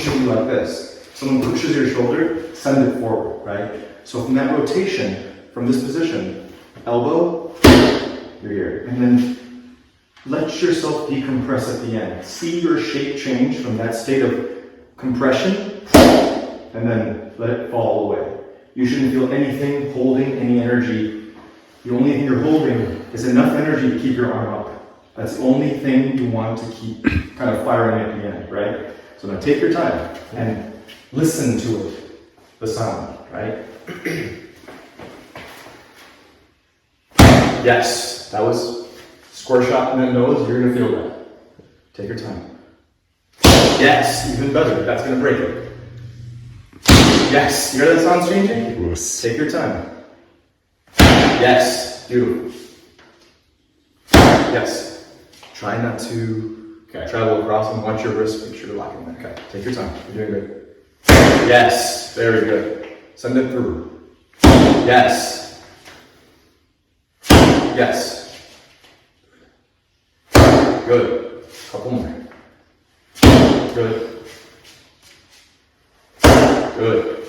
pushing you like this. Someone pushes your shoulder, send it forward, right? So from that rotation, from this position, elbow, you're here. And then let yourself decompress at the end. See your shape change from that state of compression, and then let it fall away. You shouldn't feel anything holding any energy. The only thing you're holding is enough energy to keep your arm up. That's the only thing you want to keep kind of firing at the end, right? So now take your time and listen to it, the sound, right? Yes, that was square shot in that nose. You're gonna feel that. Take your time. Yes, even better. That's gonna break it. Yes, you hear that sound changing? Yes. Take your time. Yes, beautiful. Yes. Try not to travel across and watch your wrist. Make sure you're locking that. Okay, take your time. You're doing good. Yes, very good. Send it through. Yes. Yes. Good. Couple more. Good. Good.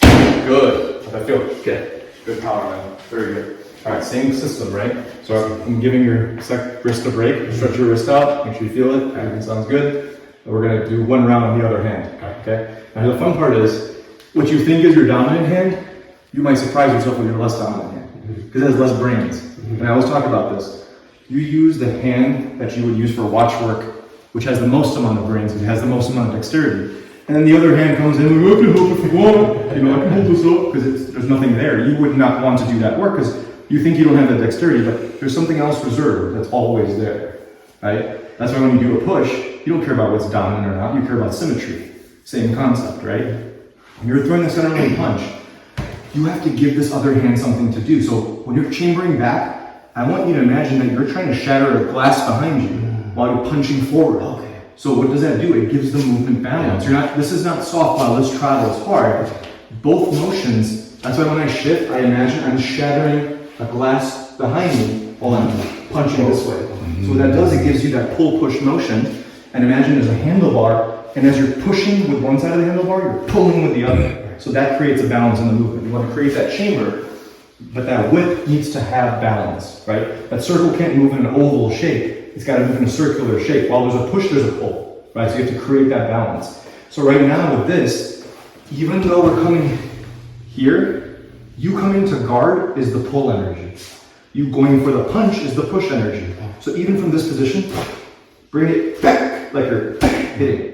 Good. How'd that feel? Okay. Good power, man. Very good. All right, same system, right? So I'm giving your wrist a break. Stretch your wrist out. Make sure you feel it. Everything sounds good. And we're gonna do one round on the other hand. Okay. Now the fun part is, what you think is your dominant hand, you might surprise yourself with your less dominant hand because it has less brains. And I always talk about this. You use the hand that you would use for watch work, which has the most amount of brains, it has the most amount of dexterity. And then the other hand comes in, I can help if you want. I can hold this up because there's nothing there. You would not want to do that work because you think you don't have the dexterity, but there's something else reserved that's always there, right? That's why when you do a push, you don't care about what's dominant or not, you care about symmetry. Same concept, right? When you're throwing a center lane punch, you have to give this other hand something to do. So when you're chambering back, I want you to imagine that you're trying to shatter a glass behind you while you're punching forward. Okay. So what does that do? It gives the movement balance. This is not soft while this travels hard. Both motions, that's why when I shift, I imagine I'm shattering a glass behind me while I'm punching this way. So what that does, it gives you that pull-push motion. And imagine there's a handlebar, and as you're pushing with one side of the handlebar, you're pulling with the other. So that creates a balance in the movement. You want to create that chamber, but that whip needs to have balance, right? That circle can't move in an oval shape. It's got to move in a circular shape. While there's a push, there's a pull, right? So you have to create that balance. So right now with this, even though we're coming here, you coming to guard is the pull energy. You going for the punch is the push energy. So even from this position, bring it back like you're hitting.